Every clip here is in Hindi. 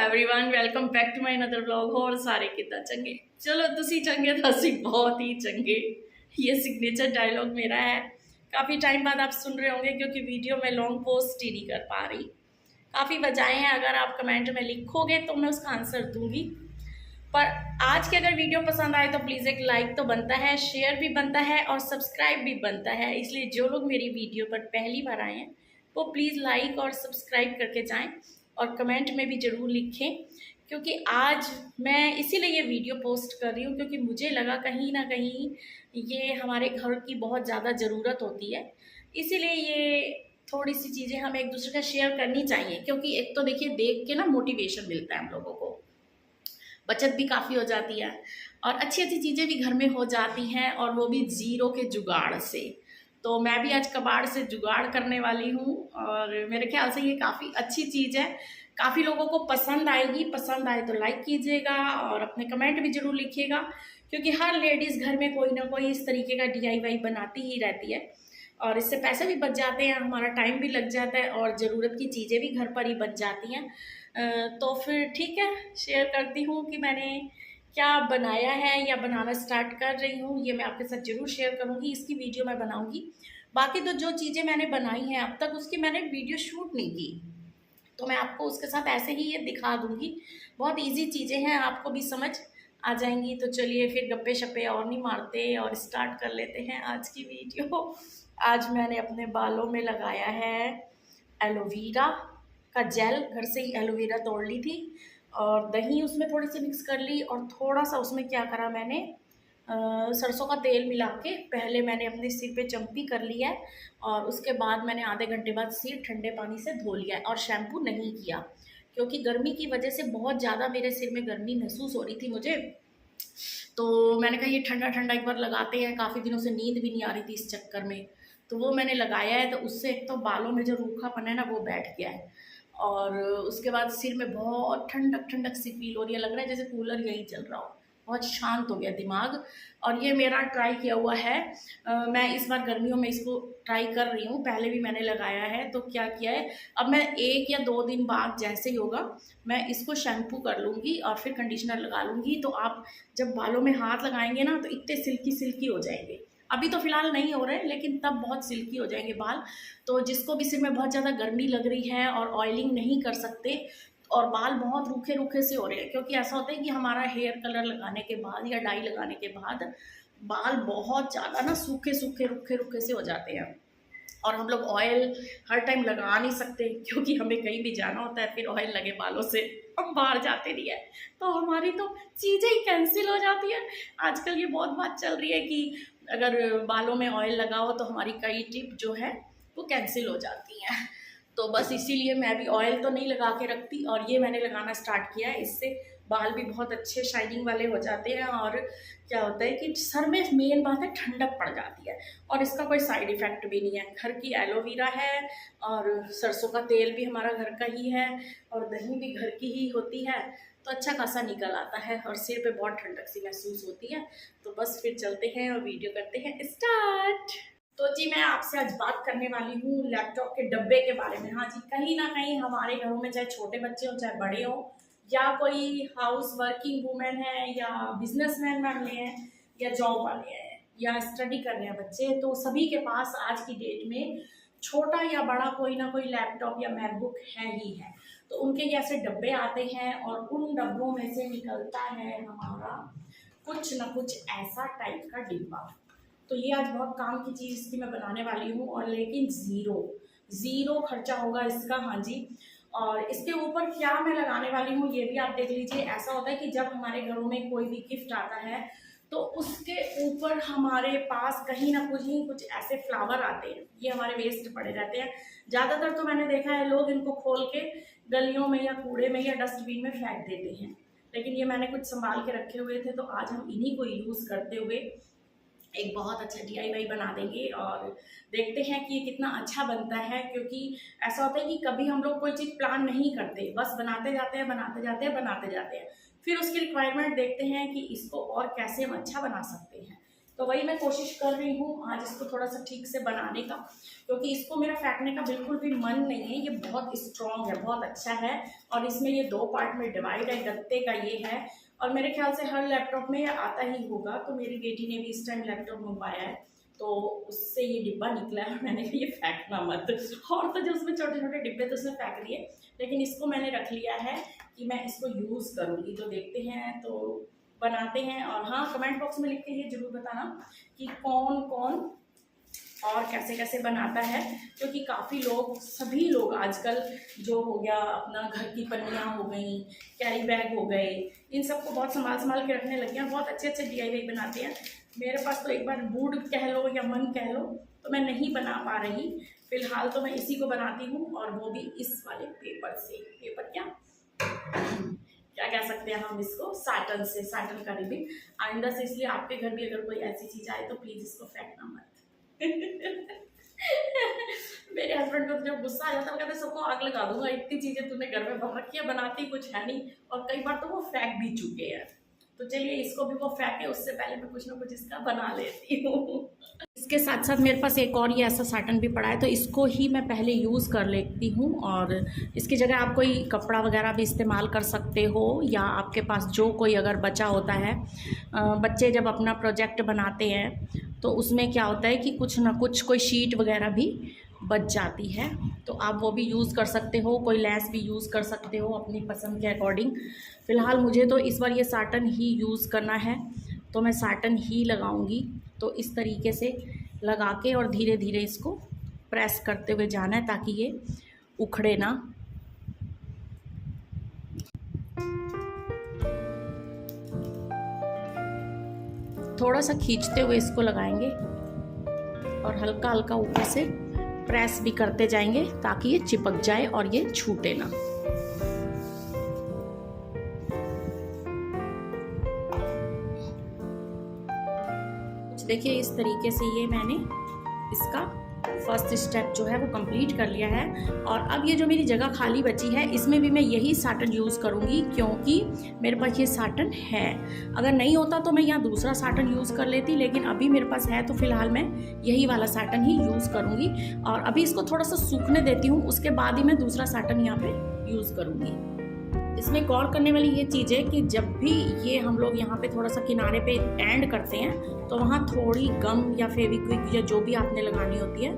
Everyone welcome back to my another vlog. और सारे कितना चंगे, चलो तुसी चंगे तो असी बहुत ही चंगे। ये सिग्नेचर डायलॉग मेरा है। काफ़ी टाइम बाद आप सुन रहे होंगे क्योंकि वीडियो में लॉन्ग पोस्ट ही नहीं कर पा रही। काफ़ी वजहें हैं, अगर आप कमेंट में लिखोगे तो मैं उसका आंसर दूंगी। पर आज की अगर वीडियो पसंद आए तो प्लीज़ एक लाइक तो बनता है, शेयर भी बनता है और सब्सक्राइब भी बनता है। इसलिए जो लोग मेरी वीडियो पर पहली बार आए हैं वो प्लीज़ लाइक और सब्सक्राइब करके जाएं और कमेंट में भी ज़रूर लिखें, क्योंकि आज मैं इसीलिए ये वीडियो पोस्ट कर रही हूँ क्योंकि मुझे लगा कहीं ना कहीं ये हमारे घर की बहुत ज़्यादा ज़रूरत होती है। इसीलिए ये थोड़ी सी चीज़ें हमें एक दूसरे का शेयर करनी चाहिए, क्योंकि एक तो देखिए देख के ना मोटिवेशन मिलता है हम लोगों को, बचत भी काफ़ी हो जाती है और अच्छी अच्छी चीज़ें भी घर में हो जाती हैं, और वो भी ज़ीरो के जुगाड़ से। तो मैं भी आज कबाड़ से जुगाड़ करने वाली हूँ और मेरे ख्याल से ये काफ़ी अच्छी चीज़ है। काफ़ी लोगों को पसंद आएगी। पसंद आए तो लाइक कीजिएगा और अपने कमेंट भी ज़रूर लिखिएगा, क्योंकि हर लेडीज़ घर में कोई ना कोई इस तरीके का DIY बनाती ही रहती है और इससे पैसे भी बच जाते हैं, हमारा टाइम भी लग जाता है और ज़रूरत की चीज़ें भी घर पर ही बच जाती हैं। तो फिर ठीक है, शेयर करती हूँ कि मैंने क्या बनाया है या बनाना स्टार्ट कर रही हूँ। ये मैं आपके साथ ज़रूर शेयर करूँगी, इसकी वीडियो मैं बनाऊँगी। बाकी तो जो चीज़ें मैंने बनाई हैं अब तक उसकी मैंने वीडियो शूट नहीं की, तो मैं आपको उसके साथ ऐसे ही ये दिखा दूँगी। बहुत इजी चीज़ें हैं, आपको भी समझ आ जाएंगी। तो चलिए फिर गप्पे शप्पे और नहीं मारते और स्टार्ट कर लेते हैं आज की वीडियो। आज मैंने अपने बालों में लगाया है एलोवेरा का जेल। घर से ही एलोवेरा तोड़ ली थी और दही उसमें थोड़ी सी मिक्स कर ली, और थोड़ा सा उसमें क्या करा मैंने, सरसों का तेल मिला के पहले मैंने अपने सिर पे चम्पी कर लिया है और उसके बाद मैंने आधे घंटे बाद सिर ठंडे पानी से धो लिया है और शैम्पू नहीं किया, क्योंकि गर्मी की वजह से बहुत ज़्यादा मेरे सिर में गर्मी महसूस हो रही थी मुझे। तो मैंने कहा ये ठंडा ठंडा एक बार लगाते हैं, काफ़ी दिनों से नींद भी नहीं आ रही थी इस चक्कर में। तो वो मैंने लगाया है, तो उससे एक तो बालों में जो रूखापन है ना वो बैठ गया है, और उसके बाद सिर में बहुत ठंडक ठंडक सी फील हो रही है, लग रहा है जैसे कूलर यही चल रहा हो। बहुत शांत हो गया दिमाग। और ये मेरा ट्राई किया हुआ है। मैं इस बार गर्मियों में इसको ट्राई कर रही हूँ, पहले भी मैंने लगाया है। तो क्या किया है, अब मैं 1 या 2 दिन बाद जैसे ही होगा मैं इसको शैम्पू कर लूँगी और फिर कंडीशनर लगा लूँगी। तो आप जब बालों में हाथ लगाएंगे ना तो इतने सिल्की सिल्की हो जाएंगे। अभी तो फ़िलहाल नहीं हो रहे, लेकिन तब बहुत सिल्की हो जाएंगे बाल। तो जिसको भी सिर में बहुत ज़्यादा गर्मी लग रही है और ऑयलिंग नहीं कर सकते और बाल बहुत रूखे रूखे से हो रहे हैं, क्योंकि ऐसा होता है कि हमारा हेयर कलर लगाने के बाद या डाई लगाने के बाद बाल बहुत ज़्यादा ना सूखे सूखे रूखे रूखे से हो जाते हैं, और हम लोग ऑयल हर टाइम लगा नहीं सकते क्योंकि हमें कहीं भी जाना होता है, फिर ऑयल लगे बालों से हम बाहर जाते नहीं है, तो हमारी तो चीज़ें ही कैंसिल हो जाती है। आजकल ये बहुत बात चल रही है कि अगर बालों में ऑयल लगाओ तो हमारी कई टिप जो है वो कैंसिल हो जाती हैं। तो बस इसीलिए मैं भी ऑयल तो नहीं लगा के रखती, और ये मैंने लगाना स्टार्ट किया है। इससे बाल भी बहुत अच्छे शाइनिंग वाले हो जाते हैं, और क्या होता है कि सर में मेन बात है ठंडक पड़ जाती है, और इसका कोई साइड इफ़ेक्ट भी नहीं है। घर की एलोवेरा है और सरसों का तेल भी हमारा घर का ही है और दही भी घर की ही होती है, तो अच्छा खासा निकल आता है और सिर पे बहुत ठंडक सी महसूस होती है। तो बस फिर चलते हैं और वीडियो करते हैं स्टार्ट। तो जी मैं आपसे आज बात करने वाली हूँ लैपटॉप के डब्बे के बारे में। हाँ जी, कहीं ना कहीं हमारे घरों में चाहे छोटे बच्चे हों चाहे बड़े हों, या कोई हाउस वर्किंग वूमेन है या बिजनेसमैन वाले हैं या जॉब वाले हैं या स्टडी कर रहे हैं बच्चे, तो सभी के पास आज की डेट में छोटा या बड़ा कोई ना कोई लैपटॉप या मैकबुक है ही है। तो उनके ऐसे डब्बे आते हैं और उन डब्बों में से निकलता है हमारा कुछ ना कुछ ऐसा टाइप का डिब्बा। तो ये आज बहुत काम की चीज़ इसकी मैं बनाने वाली हूँ, और लेकिन ज़ीरो खर्चा होगा इसका। हाँ जी, और इसके ऊपर क्या मैं लगाने वाली हूँ ये भी आप देख लीजिए। ऐसा होता है कि जब हमारे घरों में कोई भी गिफ्ट आता है तो उसके ऊपर हमारे पास कहीं ना कहीं कुछ ऐसे फ्लावर आते हैं, ये हमारे वेस्ट पड़े रहते हैं। ज़्यादातर तो मैंने देखा है लोग इनको खोल के गलियों में या कूड़े में या डस्टबिन में फेंक देते हैं, लेकिन ये मैंने कुछ संभाल के रखे हुए थे, तो आज हम इन्हीं को यूज़ करते हुए एक बहुत अच्छा DIY बना देंगे और देखते हैं कि ये कितना अच्छा बनता है। क्योंकि ऐसा होता है कि कभी हम लोग कोई चीज़ प्लान नहीं करते, बस बनाते जाते हैं बनाते जाते हैं बनाते जाते हैं, फिर उसकी रिक्वायरमेंट देखते हैं कि इसको और कैसे हम अच्छा बना सकते हैं। तो वही मैं कोशिश कर रही हूँ आज इसको थोड़ा सा ठीक से बनाने का, क्योंकि इसको मेरा फेंकने का बिल्कुल भी मन नहीं है। ये बहुत स्ट्रॉन्ग है, बहुत अच्छा है, और इसमें ये 2 पार्ट में डिवाइड है, गत्ते का ये है, और मेरे ख्याल से हर लैपटॉप में ये आता ही होगा। तो मेरी बेटी ने भी इस टाइम लैपटॉप मंगवाया है, तो उससे ये डिब्बा निकला है। मैंने कहा ये फेंकना मत, और तो जो उसमें छोटे छोटे डिब्बे तो उसमें फेंक दिए, लेकिन इसको मैंने रख लिया है कि मैं इसको यूज़ करूँगी। तो देखते हैं, तो बनाते हैं। और हाँ, कमेंट बॉक्स में लिख के ये ज़रूर बताना कि कौन कौन और कैसे कैसे बनाता है, क्योंकि काफ़ी लोग, सभी लोग आजकल जो हो गया अपना घर की पन्नियाँ हो गई, कैरी बैग हो गए, इन सबको बहुत संभाल के रखने लगे हैं। बहुत अच्छे अच्छे DIY बनाते हैं। मेरे पास तो एक बार मूड कह लो या मन कह लो, तो मैं नहीं बना पा रही। फिलहाल तो मैं इसी को बनाती हूँ, और वो भी इस वाले पेपर से। पेपर क्या कह सकते हैं हम इसको, साटन से, साटन का रिबिन। आइंदा से इसलिए आपके घर भी अगर कोई ऐसी चीज़ आए तो प्लीज़ इसको फेंकना मत। मेरे हस्बैंड को तो जब गुस्सा आ जाता है, वो कहते सबको आग लगा दूंगा, इतनी चीज़ें तूने घर में भर रखी है, बनाती कुछ है नहीं। और कई बार तो वो फेंक भी चुके हैं। तो चलिए इसको भी वो फेंके, उससे पहले मैं कुछ ना कुछ इसका बना लेती हूँ। इसके साथ साथ मेरे पास एक और ये ऐसा साटन भी पड़ा है, तो इसको ही मैं पहले यूज़ कर लेती हूँ। और इसकी जगह आप कोई कपड़ा वगैरह भी इस्तेमाल कर सकते हो, या आपके पास जो कोई अगर बचा होता है, बच्चे जब अपना प्रोजेक्ट बनाते हैं तो उसमें क्या होता है कि कुछ ना कुछ कोई शीट वगैरह भी बच जाती है, तो आप वो भी यूज़ कर सकते हो। कोई लेस भी यूज़ कर सकते हो अपनी पसंद के अकॉर्डिंग। फ़िलहाल मुझे तो इस बार ये साटन ही यूज़ करना है, तो मैं साटन ही लगाऊंगी। तो इस तरीके से लगा के और धीरे धीरे इसको प्रेस करते हुए जाना है, ताकि ये उखड़े ना। थोड़ा सा खींचते हुए इसको लगाएंगे, और हल्का हल्का ऊपर से प्रेस भी करते जाएंगे, ताकि ये चिपक जाए और ये छूटे ना। देखिए इस तरीके से ये मैंने इसका फर्स्ट स्टेप जो है वो कंप्लीट कर लिया है। और अब ये जो मेरी जगह खाली बची है, इसमें भी मैं यही साटन यूज़ करूँगी, क्योंकि मेरे पास ये साटन है। अगर नहीं होता तो मैं यहाँ दूसरा साटन यूज़ कर लेती, लेकिन अभी मेरे पास है, तो फिलहाल मैं यही वाला साटन ही यूज़ करूँगी। और अभी इसको थोड़ा सा सूखने देती हूँ, उसके बाद ही मैं दूसरा साटन यहाँ पर यूज़ करूँगी। इसमें गौर करने वाली ये चीज़ है कि जब भी ये हम लोग यहाँ पे थोड़ा सा किनारे पे एंड करते हैं, तो वहाँ थोड़ी गम या फेविक्विक या जो भी आपने लगानी होती है,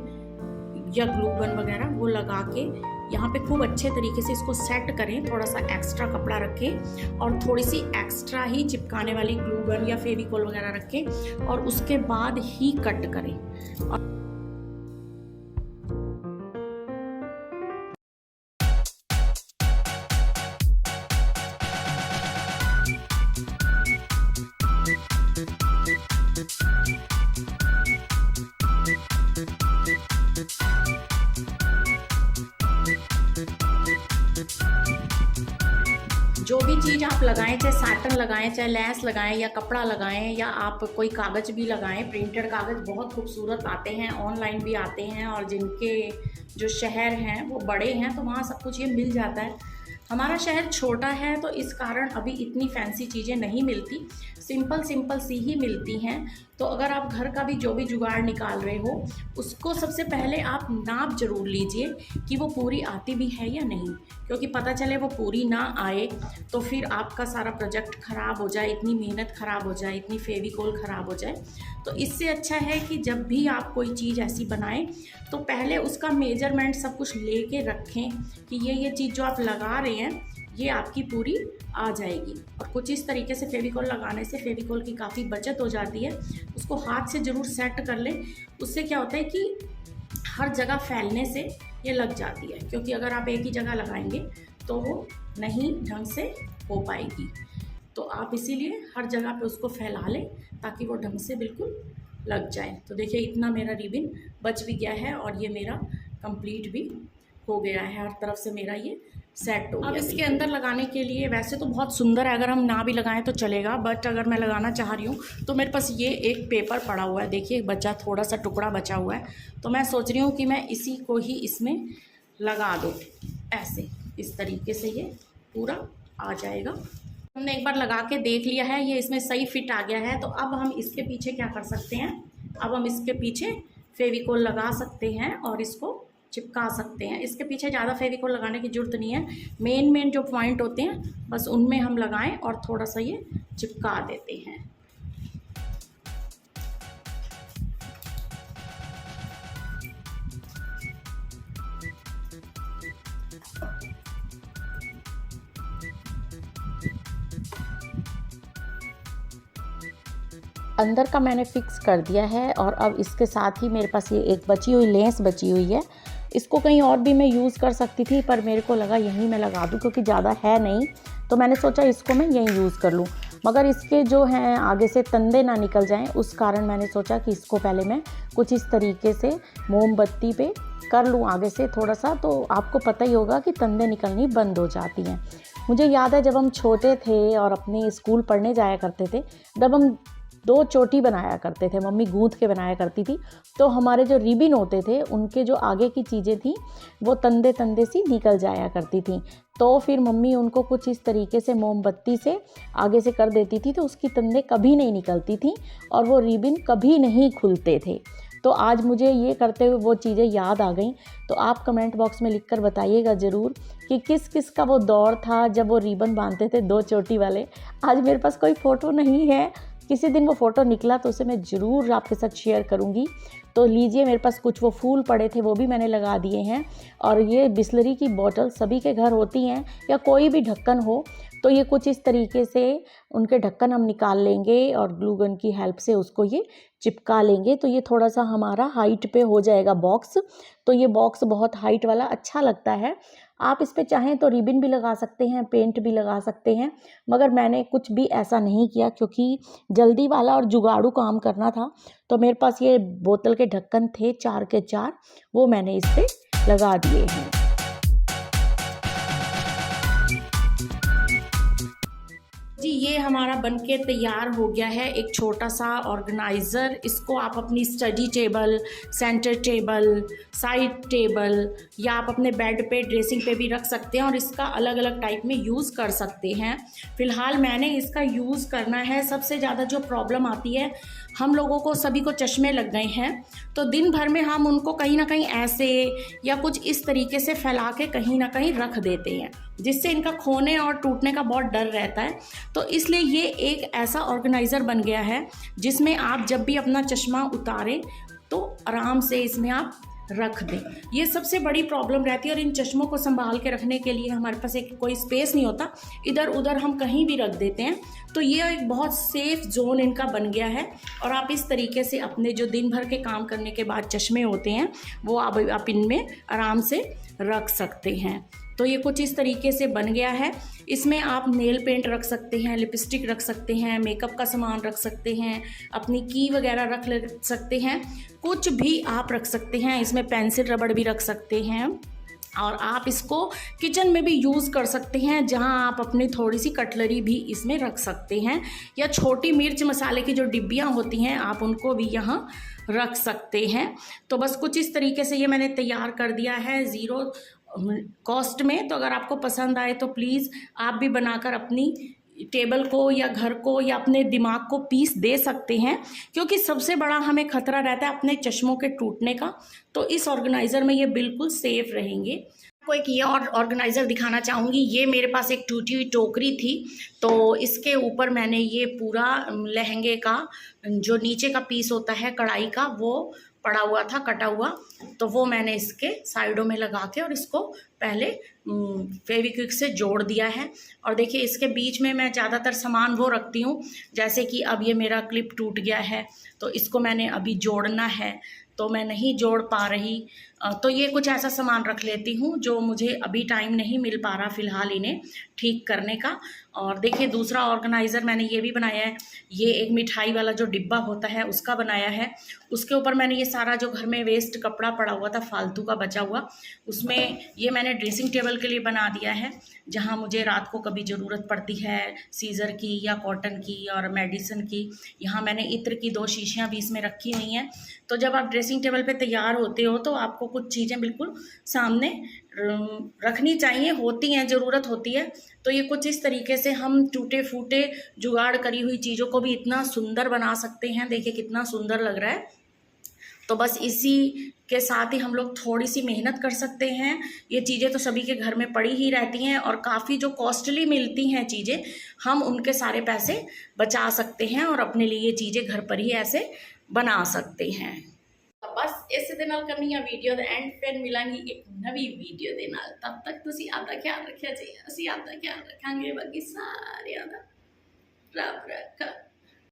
या ग्लू गन वगैरह, वो लगा के यहाँ पे खूब अच्छे तरीके से इसको सेट करें। थोड़ा सा एक्स्ट्रा कपड़ा रखें, और थोड़ी सी एक्स्ट्रा ही चिपकाने वाली ग्लू गन या फेविकोल वगैरह रखें, और उसके बाद ही कट करें। जो भी चीज़ आप लगाएं, चाहे साटन लगाएं, चाहे लेस लगाएं, या कपड़ा लगाएं, या आप कोई कागज़ भी लगाएं, प्रिंटेड कागज़ बहुत खूबसूरत आते हैं, ऑनलाइन भी आते हैं, और जिनके जो शहर हैं वो बड़े हैं तो वहाँ सब कुछ ये मिल जाता है। हमारा शहर छोटा है, तो इस कारण अभी इतनी फैंसी चीज़ें नहीं मिलती, सिंपल सी ही मिलती हैं। तो अगर आप घर का भी जो भी जुगाड़ निकाल रहे हो, उसको सबसे पहले आप नाप ज़रूर लीजिए कि वो पूरी आती भी है या नहीं, क्योंकि पता चले वो पूरी ना आए तो फिर आपका सारा प्रोजेक्ट ख़राब हो जाए, इतनी मेहनत ख़राब हो जाए, इतनी फेविकोल ख़राब हो जाए। तो इससे अच्छा है कि जब भी आप कोई चीज़ ऐसी बनाएं, तो पहले उसका मेजरमेंट सब कुछ लेके रखें कि ये चीज़ जो आप लगा रहे हैं ये आपकी पूरी आ जाएगी। और कुछ इस तरीके से फेविकोल लगाने से फेविकोल की काफ़ी बचत हो जाती है। उसको हाथ से ज़रूर सेट कर लें, उससे क्या होता है कि हर जगह फैलने से ये लग जाती है, क्योंकि अगर आप एक ही जगह लगाएंगे तो वो नहीं ढंग से हो पाएगी। तो आप इसीलिए हर जगह पे उसको फैला लें, ताकि वो ढंग से बिल्कुल लग जाए। तो देखिए इतना मेरा रिबन बच भी गया है, और ये मेरा कंप्लीट भी हो गया है, हर तरफ से मेरा ये सेट हो गया। अब इसके अंदर लगाने के लिए वैसे तो बहुत सुंदर है, अगर हम ना भी लगाएं तो चलेगा, बट अगर मैं लगाना चाह रही हूँ तो मेरे पास ये एक पेपर पड़ा हुआ है, देखिए बचा, थोड़ा सा टुकड़ा बचा हुआ है, तो मैं सोच रही हूँ कि मैं इसी को ही इसमें लगा दूँ। ऐसे इस तरीके से ये पूरा आ जाएगा। हमने एक बार लगा के देख लिया है, ये इसमें सही फिट आ गया है। तो अब हम इसके पीछे क्या कर सकते हैं, अब हम इसके पीछे फेविकोल लगा सकते हैं और इसको चिपका सकते हैं। इसके पीछे ज़्यादा फेविकोल लगाने की ज़रूरत नहीं है, मेन जो पॉइंट होते हैं बस उनमें हम लगाएं और थोड़ा सा ये चिपका देते हैं। अंदर का मैंने फिक्स कर दिया है और अब इसके साथ ही मेरे पास ये एक बची हुई लेस बची हुई है। इसको कहीं और भी मैं यूज़ कर सकती थी, पर मेरे को लगा यहीं मैं लगा दूँ क्योंकि ज़्यादा है नहीं, तो मैंने सोचा इसको मैं यहीं यूज़ कर लूँ। मगर इसके जो हैं आगे से तंदे ना निकल जाएं, उस कारण मैंने सोचा कि इसको पहले मैं कुछ इस तरीके से मोमबत्ती पे कर लूँ आगे से थोड़ा सा, तो आपको पता ही होगा कि तंदे निकलनी बंद हो जाती हैं। मुझे याद है जब हम छोटे थे और अपने स्कूल पढ़ने जाया करते थे, तब हम 2 चोटी बनाया करते थे, मम्मी गूँथ के बनाया करती थी। तो हमारे जो रिबिन होते थे उनके जो आगे की चीज़ें थी वो तंदे तंदे सी निकल जाया करती थी। तो फिर मम्मी उनको कुछ इस तरीके से मोमबत्ती से आगे से कर देती थी, तो उसकी तंदे कभी नहीं निकलती थी और वो रिबिन कभी नहीं खुलते थे। तो आज मुझे ये करते हुए वो चीज़ें याद आ गई। तो आप कमेंट बॉक्स में लिखकर बताइएगा ज़रूर कि किस किस का वो दौर था जब वो रिबन बांधते थे 2 चोटी वाले। आज मेरे पास कोई फ़ोटो नहीं है, किसी दिन वो फ़ोटो निकला तो उसे मैं ज़रूर आपके साथ शेयर करूँगी। तो लीजिए, मेरे पास कुछ वो फूल पड़े थे वो भी मैंने लगा दिए हैं। और ये बिस्लरी की बोतल सभी के घर होती हैं, या कोई भी ढक्कन हो, तो ये कुछ इस तरीके से उनके ढक्कन हम निकाल लेंगे और ग्लू गन की हेल्प से उसको ये चिपका लेंगे। तो ये थोड़ा सा हमारा हाइट पे हो जाएगा बॉक्स। तो ये बॉक्स बहुत हाइट वाला अच्छा लगता है। आप इस पे चाहें तो रिबन भी लगा सकते हैं, पेंट भी लगा सकते हैं, मगर मैंने कुछ भी ऐसा नहीं किया क्योंकि जल्दी वाला और जुगाड़ू काम करना था। तो मेरे पास ये बोतल के ढक्कन थे 4 के 4, वो मैंने इस पे लगा दिए हैं। जी, ये हमारा बनके तैयार हो गया है एक छोटा सा ऑर्गेनाइज़र। इसको आप अपनी study table, centre table, side table या आप अपने बेड पे, ड्रेसिंग पे भी रख सकते हैं और इसका अलग अलग टाइप में यूज़ कर सकते हैं। फ़िलहाल मैंने इसका यूज़ करना है। सबसे ज़्यादा जो प्रॉब्लम आती है, हम लोगों को सभी को चश्मे लग गए हैं, तो दिन भर में हम उनको कहीं ना कहीं ऐसे या कुछ इस तरीके से फैला के कहीं ना कहीं रख देते हैं, जिससे इनका खोने और टूटने का बहुत डर रहता है। तो इसलिए ये एक ऐसा ऑर्गेनाइज़र बन गया है जिसमें आप जब भी अपना चश्मा उतारें तो आराम से इसमें आप रख दें। ये सबसे बड़ी प्रॉब्लम रहती है। और इन चश्मों को संभाल के रखने के लिए हमारे पास एक कोई स्पेस नहीं होता, इधर उधर हम कहीं भी रख देते हैं। तो ये एक बहुत सेफ जोन इनका बन गया है। और आप इस तरीके से अपने जो दिन भर के काम करने के बाद चश्मे होते हैं वो आप इनमें आराम से रख सकते हैं। तो ये कुछ इस तरीके से बन गया है। इसमें आप नेल पेंट रख सकते हैं, लिपस्टिक रख सकते हैं, मेकअप का सामान रख सकते हैं, अपनी की वगैरह रख सकते हैं, कुछ भी आप रख सकते हैं। इसमें पेंसिल रबड़ भी रख सकते हैं और आप इसको किचन में भी यूज़ कर सकते हैं, जहां आप अपनी थोड़ी सी कटलरी भी इसमें रख सकते हैं, या छोटी मिर्च मसाले की जो डिब्बियां होती हैं आप उनको भी यहाँ रख सकते हैं। तो बस कुछ इस तरीके से ये मैंने तैयार कर दिया है ज़ीरो कॉस्ट में। तो अगर आपको पसंद आए तो प्लीज़ आप भी बनाकर अपनी टेबल को या घर को या अपने दिमाग को पीस दे सकते हैं, क्योंकि सबसे बड़ा हमें खतरा रहता है अपने चश्मों के टूटने का। तो इस ऑर्गेनाइज़र में ये बिल्कुल सेफ रहेंगे। आपको एक ये और ऑर्गेनाइज़र दिखाना चाहूँगी। ये मेरे पास एक टूटी हुई टोकरी थी, तो इसके ऊपर मैंने ये पूरा लहंगे का जो नीचे का पीस होता है कढ़ाई का, वो पड़ा हुआ था कटा हुआ, तो वो मैंने इसके साइडों में लगा के और इसको पहले फेविक्विक से जोड़ दिया है। और देखिए इसके बीच में मैं ज़्यादातर सामान वो रखती हूँ, जैसे कि अब ये मेरा क्लिप टूट गया है तो इसको मैंने अभी जोड़ना है, तो मैं नहीं जोड़ पा रही, तो ये कुछ ऐसा सामान रख लेती हूँ जो मुझे अभी टाइम नहीं मिल पा रहा फ़िलहाल इन्हें ठीक करने का। और देखिए दूसरा ऑर्गेनाइज़र मैंने ये भी बनाया है। ये एक मिठाई वाला जो डिब्बा होता है उसका बनाया है। उसके ऊपर मैंने ये सारा जो घर में वेस्ट कपड़ा पड़ा हुआ था फालतू का बचा हुआ, उसमें ये मैंने ड्रेसिंग टेबल के लिए बना दिया है, जहाँ मुझे रात को कभी ज़रूरत पड़ती है सीज़र की या कॉटन की और मेडिसिन की। यहाँ मैंने इत्र की 2 शीशियाँ भी इसमें रखी हुई हैं। तो जब आप ड्रेसिंग टेबल पे तैयार होते हो तो आपको कुछ चीज़ें बिल्कुल सामने रखनी चाहिए, होती हैं, ज़रूरत होती है। तो ये कुछ इस तरीके से हम टूटे फूटे जुगाड़ करी हुई चीज़ों को भी इतना सुंदर बना सकते हैं। देखिए कितना सुंदर लग रहा है। तो बस इसी के साथ ही हम लोग थोड़ी सी मेहनत कर सकते हैं। ये चीज़ें तो सभी के घर में पड़ी ही रहती हैं और काफ़ी जो कॉस्टली मिलती हैं चीज़ें, हम उनके सारे पैसे बचा सकते हैं और अपने लिए ये चीज़ें घर पर ही ऐसे बना सकते हैं। तो बस इस दे नाल करनी है वीडियो द एंड, फिर मिलांगी एक नवी वीडियो दे नाल। तब तक तुसी आपदा ख्याल रखिया जी, असी आपदा ख्याल रखांगे। बाकी सारियां दा रब रखा।